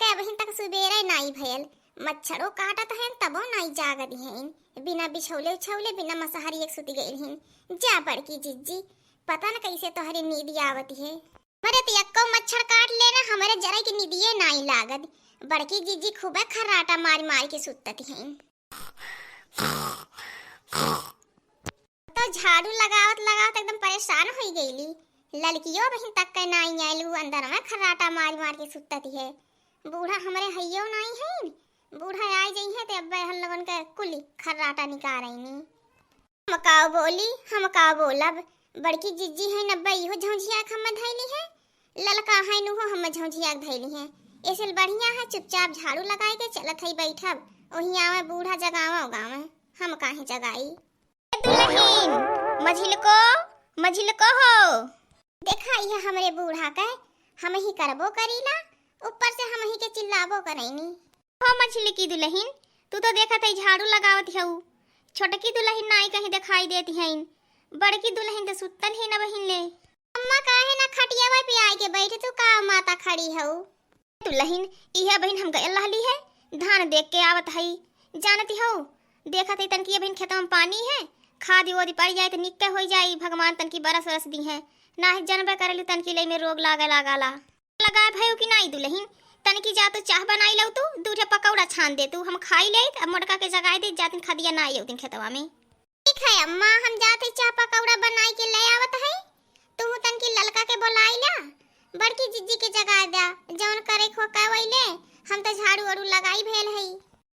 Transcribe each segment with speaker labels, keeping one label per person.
Speaker 1: अबहिन तक सुबेरे नाई भयल, मच्छरों काटत हैं तबो नाई जागत हैं। बिना बिछौले उछौले बिना मसहरी एक सुती गई हैं। जा बड़की जिज्जी, पता न कैसे तोहरी नींद आवत है। मरे तियक्को मच्छर काट लेना, हमारे जरा की नींदिए नाई लागत। बड़की जिज्जी खूबे खर्राटा मार मार के सुतत हैं। तो झाड़ू लगावत लगावत एकदम परेशान हो गईली। लड़कियों बहिन तक के नाई आइलू, अंदर में खर्राटा मार मार के सुतती है। बूढ़ा हमारे हइयो नाई है, बूढ़ा आ जाई है ते अब हम लोगन के कुली खर्राटा निकारेनी। हम का बोली, हम का बोलब। बड़की जिज्जी है नब्बे इहो झौझिया हम धैली है, ललका है नुहो हम झौझिया धैली है। ऐसे बढ़िया है चुपचाप झाड़ू लगाए के चलत है बैठब, ओही आवे बूढ़ा जगावा गावे, हम काहे जगाई। दुल्हन मझिलको हो, देखा ये हमरे बूढ़ा के हम ही करबो करीला, ऊपर से हम ही के चिल्लाबो करैनी। हो मछली की दुल्हन, तू तो देखत है झाड़ू लगावत हऊ, छोटकी दुल्हन नाई कहीं दिखाई देती है, बड़की दुल्हन तो सुतल है न बहिन ले। अम्मा काहे ना खटियावा पे आए के बैठे तू का माता खड़ी हऊ। दुल्हन इहे बहिन हम गयल रहली है, धान देख के आवत है, जानती हऊ देखत है तनकी बहिन खेतवा में पानी है, खादी ओदी पड़ जाए तो निक्के हो जाई, भगवान तनकी बरस वरस दी है ना ही जनबे करली तनकी ले में रोग लागे लगाला। लगाए भयो कि नहीं दुल्हन, तनकी जा तो चाह बनाई लऊ, तू दूठे पकौड़ा छान दे, तू हम खाई ले, अब मोटका के जगाए दे, जातिन खदिया ना आई दिन खेतवा में। ठीक है अम्मा, हम जाते चाह पकौड़ा बनाई के ले आवत है, तू तनकी ललका के बोलाई ला, बड़की जिज्जी के जगाए दा, जौन करे खो कहवैले, हम तो झाड़ू वाड़ू लगाई भेल है।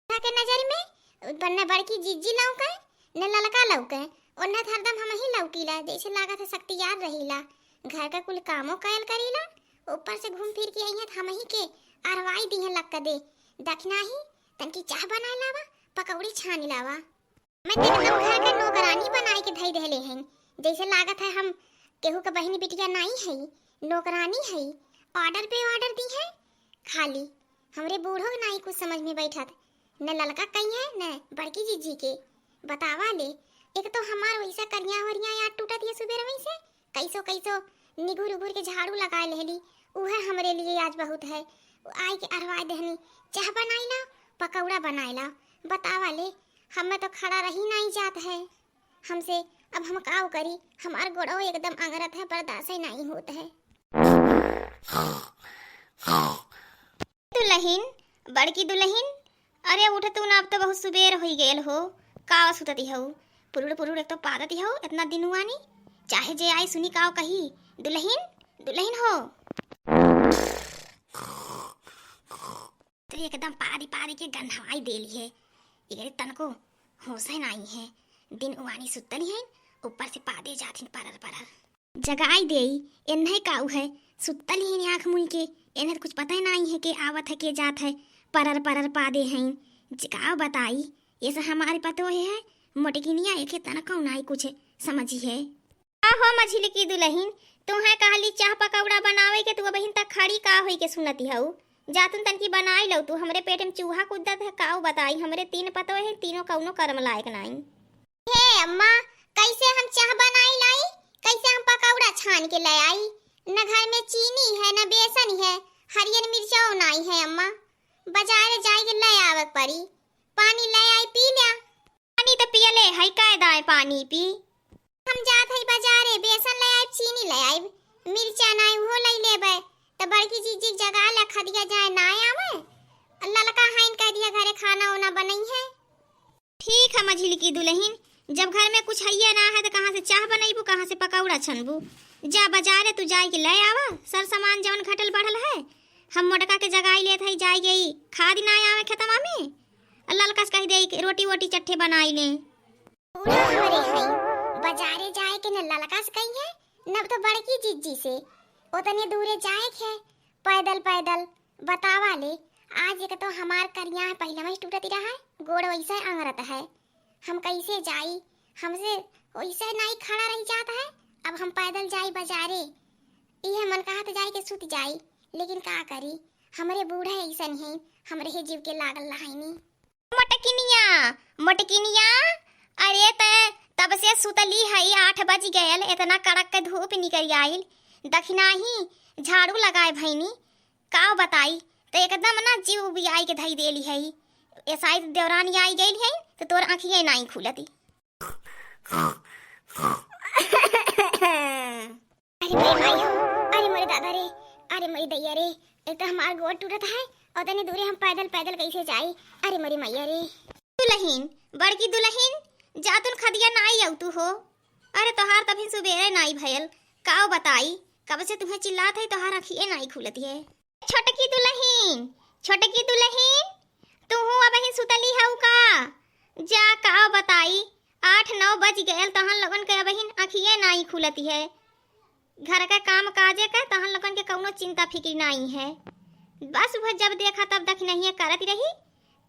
Speaker 1: के नजर में बनने बड़की जिज्जी लौके ने ललका लौके, ओन्ने हरदम हम ही लौकीला, जैसे लागत है शक्ति याद रहीला, घर का कुल कामों कायल करीला, ऊपर से घूम फिर के आई है हम ही के अरवाई दी है लक्का दे, दखना ही तनकी चाह बनाए लावा, पकौड़ी छानी लावा। मैं दिन हम घर का नौकरानी बनाए के धई देले हैं, जैसे लागत है हम केहू का बहनी बिटिया नहीं है, नौकरानी है, ऑर्डर पे ऑर्डर दी है खाली। हमरे बूढ़ो नहीं कुछ समझ में बैठत, न ललका कहीं है न बड़की जिज्जी के बतावा ले। एक तो हमार वैसा करिया वरिया यार टूटत है सुबह वैसे, कैसो कैसो निगुर उगुर के झाड़ू लगाए लेली, उहे हमरे लिए आज बहुत है। आई के अरवा दहनी, चाह बनाई ला, पकौड़ा बनाई ला, बतावा ले, हमें तो खड़ा रही नहीं जात है हमसे, अब हम काव करी, हमार गोड़ो एकदम अंगरत है, बर्दाश्त नहीं होता है। दुल्हन, बड़की दुल्हन, अरे उठ तू ना, अब तो बहुत सुबेर हो गेल हो, काव सुतती हो, पुरुड़ पुरुड़ एक तो पादती हो, इतना दिन हुआ नहीं, चाहे जे आई सुनी काव कही, दुल्हन दुल्हन हो, तो एकदम पारी पारी के गंधवाई देली है, इगरे तन को होश नहीं है, दिन उवानी सुतली है, ऊपर से पादे जाथिन परर परर, जगाई देई, इन्हें काऊ है, सुतली है आँख मुई के, इन्हें कुछ पता ही नहीं है कि आवत है के जात है, परर परर पादे हैं, जगाओ बताई, ये सब हमारे पतो है, मोटकिनिया एक तना कौन आई कुछ समझी है। हो मछली की दुल्हन, तू है कहली चाह पकौड़ा बनावे के, तू बहिन तक खड़ी का होई के सुनती हऊ, जातुन तनकी बनाई लो, तू हमरे पेट में चूहा कूदत है, काऊ बताई, हमरे तीन पतो है, तीनों कौनो कर्म लायक नहीं। हे अम्मा, कैसे हम चाह बनाई लाई, कैसे हम पकौड़ा छान के ले आई, न घर में चीनी है न बेसन है, हरियर मिर्चा नहीं है अम्मा, बाजार जाए के ले आवे पड़ी, पानी ले आई पी लिया, पानी तो पियले है कायदा पानी पी, हम जात है बाजारे, बेसन ले आई चीनी ले आई, मिर्चा नहीं वो ले लेबे, तो बड़की जीजी जगा ला खदिया जाए ना आवे, ललका हाइन कह दिया घरे खाना वाना बनई है। ठीक है मझिली की दुल्हन, जब घर में कुछ है ना है तो कहाँ से चाह बनईबू, कहाँ से पकौड़ा छनबू, जा बाजारे तू जाए के ले आवा, सर सामान जवन घटल बढ़ल है, हम मोटका के जगाई लेत है, जाई गई खाद ना आवे खेतवा में, ललका से कह दे रोटी वोटी चट्ठे बनाई ले, पूरा हरे है बाजारे जाए के न ललका से कही है, न तो बड़की जीजी से उतने दूरे जाए है, पैदल पैदल बतावा ले, आज एक तो हमार करिया है पहले में टूटती रहा है, गोड़ वैसे अंगरत है, हम कैसे जाई, हमसे वैसे नहीं खड़ा रह जाता है, अब हम पैदल जाई बाजारे, यह मन कहा तो जाई के सुत जाई, लेकिन का करी, हमरे बूढ़े ऐसन है, हमरे ही जीव के लागल रहाइनी। मटकिनिया मटकिनिया, अरे तब से सुतली है, 8 बज गयल, इतना कड़क के धूप निकल आइल, दखना ही झाड़ू लगाए भैनी, का बताई, तो एकदम ना जीव भी आई के धई देली है। ये शायद देवरानी आई गई है तो तोर आँखियाँ नहीं खुलती। अरे मेरे माई हो, अरे मेरे दादा रे, अरे मेरी दैया रे, एक तो हमार गोड़ टूटत है और तनी दूरे हम पैदल पैदल कैसे जाई। अरे मेरी मैया रे। दुल्हन, बड़की दुल्हन, जा तुन खदिया नाई आउ तू हो। अरे तोहार तभी सुबेरे नाई भयल, काओ बताई कब से तुम्हें चिल्लात है, तोहार आँखियाँ नहीं खुलती है। छोटकी दुल्हन, छोटकी दुल्हन, तू हो अब ही सुतली हऊ का? जा काओ बताई 8-9 बज गए तहन लगन के अब ही आँखियाँ नहीं खुलती है। घर का काम काजे का तहन लगन के कौनो चिंता फिक्र नहीं है। बस वह जब देखा तब दख नहीं करत रही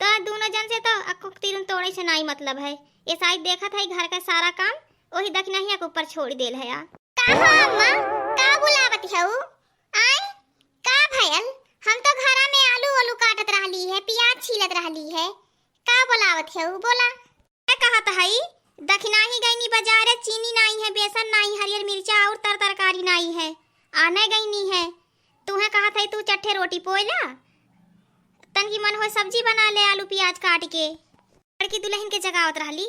Speaker 1: तो दोनों जन से तो अक्को तीरुन तोड़े से नहीं मतलब है। ये शायद देखा था घर का सारा काम वही दख नहीं ऊपर छोड़ देल है। का अम्मा का बुलावत हऊ? आई का भयल? हम तो घरा में आलू काटत रहली है, प्याज छीलत रहली है। का बुलावत हऊ बोला? क्या कहत हई? दखना ही गईनी बाजार, चीनी नहीं है, बेसन नहीं, हरियर मिर्चा और तरकारी नहीं है, आने गईनी है। तुम्हें कहा था तू चट्ठे रोटी पोयला, तन की मन हो सब्जी बना ले आलू प्याज काट के। लड़की दुल्हन के जगावत रहली,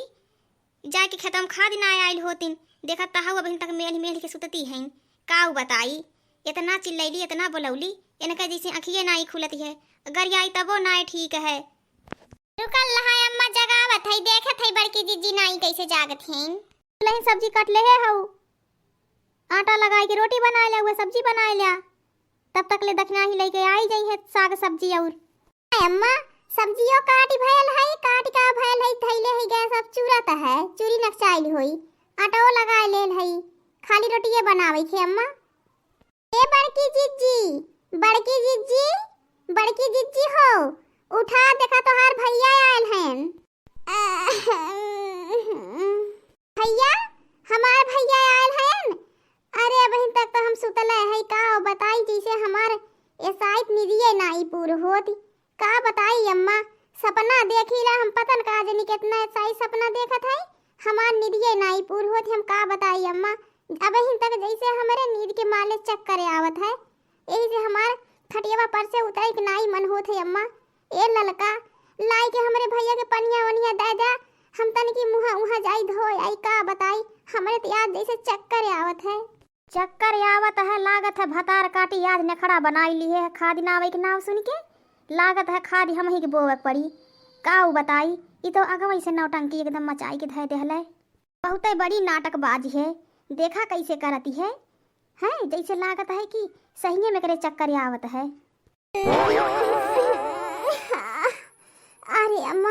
Speaker 1: जाके खेतम खाद ना आयल होतिन, देखा तहाउ अभी तक मेल मेल के सुतती हैं। काऊ बताई इतना चिल्लैली इतना बोलौली, इनका जैसे आँखियाँ नाई खुलती है। अगर आई तबो नाई ठीक है। रुकल रहा अम्मा जगावत है, देखत है बड़की जीजी नाई कैसे जागत हैं। दुल्हन सब्जी काट ले है हऊ, आटा लगाई के रोटी बना ले, हुए सब्जी बना लिया, तब तक ले दखना ही लेके आई जाई है साग सब्जी। और अम्मा सब्जियों काटी भयल है, काट का भयल है, थैले है गैस सब चूरत है, चूरी नक्साइल होई, आटाओ लगा लेल है, खाली रोटिए बनावे थे अम्मा। ए बड़की जीजी, बड़की जीजी, बड़की जीजी हो, उठा देखा तोहार भैया आयल हैं। भैया, हमार भैया आयल हैं। अरे अभी तक तो हम सुतल है, का बताई जैसे हमार ये शायद निदिये नाई पूर होती। का बताई अम्मा, सपना देखी ला हम, पतन का जनी कितना सही सपना देखत है, हमार निदिये नाई पूर होती। हम का बताई अम्मा, अभी तक जैसे हमारे नींद के माले चक्कर आवत है, यही से हमार खटियावा पर से उतरे के नाई मन होते अम्मा। ए ललका लाई के हमारे भैया के पनिया वनिया दे दे, हम तन की मुहा उहा जाई धोय आई। का बताई हमारे तो याद जैसे चक्कर आवत है, चक्कर आवत है। लागत है भतार काटी याद नखड़ा बनाई ली है, खाद नावे के नाम सुन के लागत है खाद हम ही के बोवे पड़ी। काऊ बताई ई तो अगवई से नौटंकी एकदम मचाई के धय देहले, बहुत बड़ी नाटकबाज है। देखा कैसे करती है हैं, जैसे लागत है कि सही में करे चक्कर आवत है। अरे अम्मा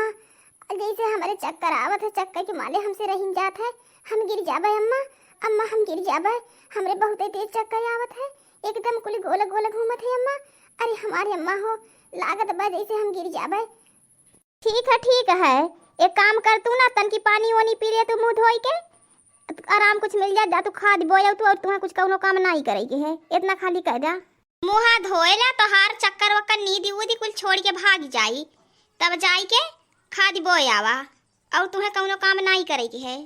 Speaker 1: जैसे हमारे चक्कर आवत है, चक्कर के माले हमसे रहिन जात है, हम गिर जाबे अम्मा, अम्मा हम गिर जाबे, हमरे बहुत तेज चक्कर आवत है, एकदम कुल गोल गोल घूमत है अम्मा। अरे हमारे अम्मा हो, लागत बा जैसे हम गिर जाबे। ठीक है, एक काम कर तू ना, तन की पानी वानी पी ले, तू मुंह धोई के आराम कुछ मिल जा तू खाद बोया तू, और तुम्हें कुछ कौनो काम नहीं करेगी है, इतना खाली कह जा। मुँह धोएला तो हार चक्कर वक्कर नींदी उदी कुल छोड़ के भाग जाई, तब जाई के खाद बोए आवा, और तुम्हें कौनो काम नहीं करेगी है।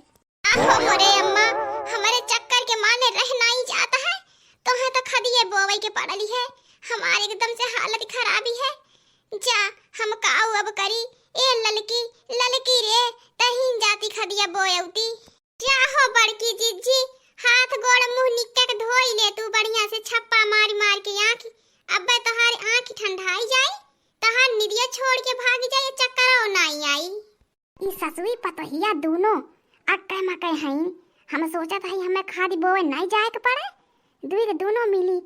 Speaker 1: आहो मोरे अम्मा, हमारे चक्कर के माने रह नहीं जाता है, तुम्हें तो खदिए बोवे के पड़ली है, हमारे एकदम से हालत खराबी है। जा हम काऊ अब करी, ए ललकी ललकी रे, तहीन जाती खदिया बोयौती। जा हो बड़की जीजी, हाथ गोड़ मुंह निक्के धोई ले तू बढ़िया से, छप्पा मार मार के आँख, अब तोहारी आँख ठंडाई जाई, तहार निदिया छोड़ के भाग जाए, चक्कर नहीं आई। ई ससुई पतहिया दोनों अक्के मक्के हैं, हम सोचत हई हमें खादी बोए नहीं जाए के पड़े, दुई के दोनों मिली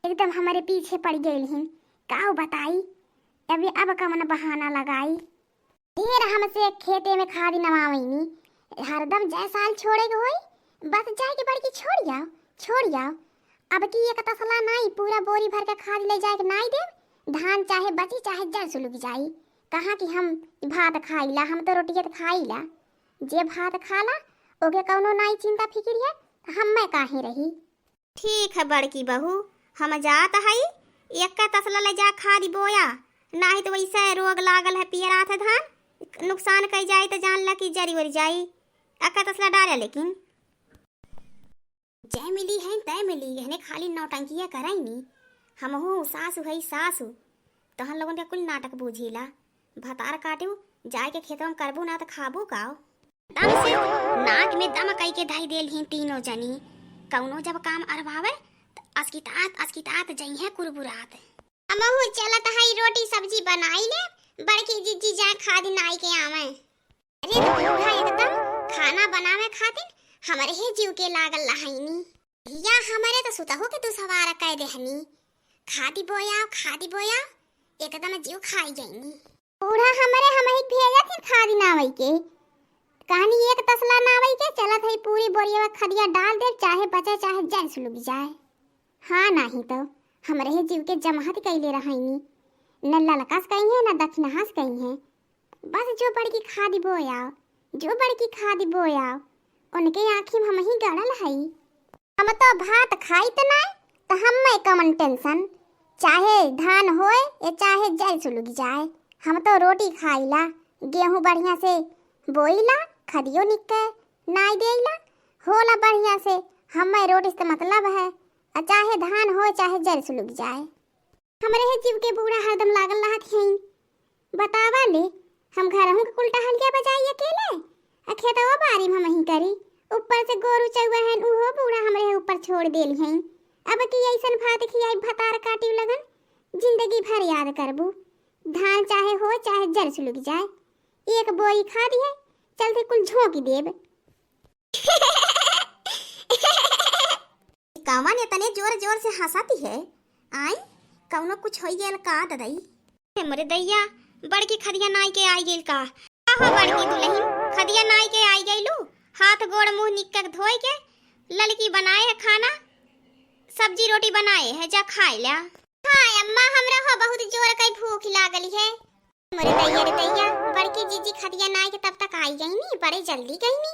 Speaker 1: एकदम हमारे पीछे पड़ गई हैं। काऊ बताई अभी अब कमन बहाना लगाई, ढेर हमसे खेते में खादी नवावैनी, हरदम जय साल छोड़े के होई, बस जाए के बड़की छोड़ जाओ। अब की एक तसला नहीं, पूरा बोरी भर के खाद ले जाए के नहीं दे, धान चाहे बची चाहे जल सुलग जाई। कहाँ कि हम भात खाईला, हम तो रोटिया तो खाईला, जे भात खाला ओके कौनो नहीं चिंता फिक्र है, हम मैं काहे रही। ठीक है बड़की बहू, हम जात हई, एक का तसला ले जा खादी बोया, नहीं तो वैसे रोग लागल है पियरा था धान, नुकसान कई जाए तो जान ला कि जरी वरी जाई, अक्का तसला डाले। लेकिन जय मिली है तय मिली, हने खाली नौटंकिया कराई नी, हम हो सासु है सासु, तहन लोगन के कुल नाटक बूझीला। भतार काटू जाए के खेतों में करबू ना तो खाबू का दम से नाक में दम कई के धाई देल ही तीनों जनी। कौनो जब काम अरवावे तो अस्कितात जई है कुरबुरात। हमहु चलत हई रोटी सब्जी बनाई ले, बड़की जीजी जाए खादी नाई के आवे। अरे बूढ़ा एकदम खाना बनावे खातिर हमरे ही जीव के लागल रहनी। या हमरे तो सुतहो के तू सवार कह देहनी। खादी बोया एकदम जीव खाई जाईनी। बूढ़ा हमरे हमही भेजा थे खादी नावई के। कहानी एक तसला नावई के चलत है पूरी बोरिया खदिया डाल दे, चाहे बचे चाहे जल सुलग जाए। हाँ नहीं तो हमरे ही जीव के जमाहत कैले रहनी। न ललकस कहीं है न दक्षिणहास कहीं है। बस जो बड़की खादी बोया उनके आँखी में हम ही गड़ल हई। हम तो भात खाई तो नहीं तो हम में कमन टेंशन, चाहे धान होए या चाहे जल सुलग जाए। हम तो रोटी खाईला, गेहूं बढ़िया से बोईला, खदियो निक्के नाई देईला, होला बढ़िया से। हमें रोटी से मतलब है, चाहे धान हो चाहे जल सुलग जाए। हमरे ही जीव के बूढ़ा हरदम लागल रहत हैं। बतावा ले हम घरहू के उल्टा हलिया बजाई अकेले, खेतवा बारी में हम ही करी। ऊपर से गोरू चौवा है उहो बूढ़ा हमरे ऊपर छोड़ देल हैं। अब की ऐसन भात खियाई भतार काटी लगन जिंदगी भर याद करबू। धान चाहे हो चाहे जल सुलग जाए, एक बोरी खा दी है चलते कुल झोंकी देब। कावन इतने जोर जोर से हंसाती है। आई कौनो कुछ हो गेल का ददई? हमरे दैया बड़की खदिया नाई के आई गेल का। हो बड़की दुल्हन खदिया नाई के आई गईलू, हाथ गोड़ मुंह निक्कर धोई के ललकी बनाए है खाना, सब्जी रोटी बनाए है, जा खाए ला। हाय अम्मा हमरा हो बहुत जोर कई भूख लागली है। मोरे दैया रे दैया बड़की जीजी खदिया नाई के तब तक आई गई नी, बड़े जल्दी गई नी।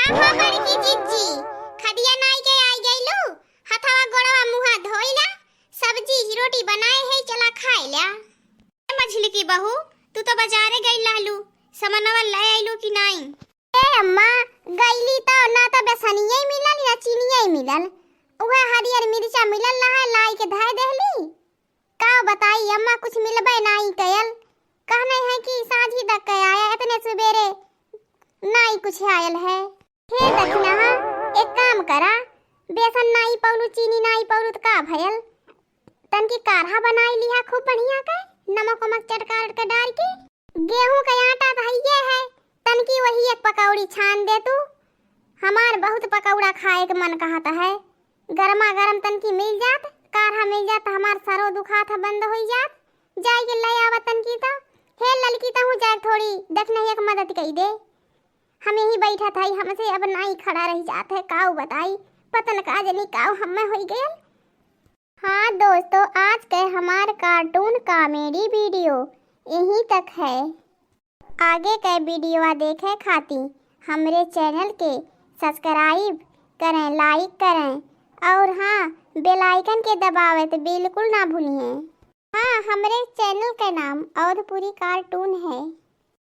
Speaker 1: आहो बड़की जीजी खदिया नाई के आई गईलू, हथवा गोड़वा मुंह धोइला, सब्जी रोटी बनाए है, चला खाए ला। मछली की बहू तू तो बाजारे गई लालू, समनवा ले आइलू कि नहीं? ए अम्मा गईली तो ना तो बेसनिया ही मिलल या चीनिया ही मिलल, उहे हरियर मिर्चा मिलल रहा, लाई के धाय देहली। का बताई अम्मा कुछ मिलबे नहीं कयल। कहने है कि साझी तक आया, इतने सवेरे नहीं कुछ आयल है। हे दक्षिणा एक काम करा, बेसन नहीं पौलू चीनी नहीं पौलू तो का भयल, तन की काढ़ा बनाई लिया खूब बढ़िया के, नमक वमक चटकार के डाल के। गेहूं का आटा धइये है, तन की वही एक पकौड़ी छान दे तू। हमार बहुत पकौड़ा खाए के मन कहता है। गरमा गरम तन की मिल जात, काढ़ा मिल जात, हमार सरो दुखात है बंद हो जात। जाए के ले आवा तन की तो हे ललकी तो हूँ जाए थोड़ी देखने एक मदद कई दे। हम यही बैठा था हमसे अब नहीं खड़ा रह जात है, काऊ बताई पतन का जनी काऊ हमें हो गया। हाँ दोस्तों आज के हमार कार्टून कॉमेडी वीडियो यहीं तक है। आगे के वीडियो देखे खातिर हमरे चैनल के सब्सक्राइब करें, लाइक करें और हाँ बेल आइकन के दबावे तो बिल्कुल ना भूलिए। हाँ हमारे चैनल का नाम अवधपुरी कार्टून है।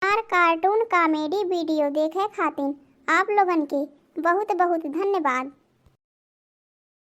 Speaker 1: और कार्टून कॉमेडी वीडियो देखे खातिर आप लोगन के बहुत बहुत धन्यवाद।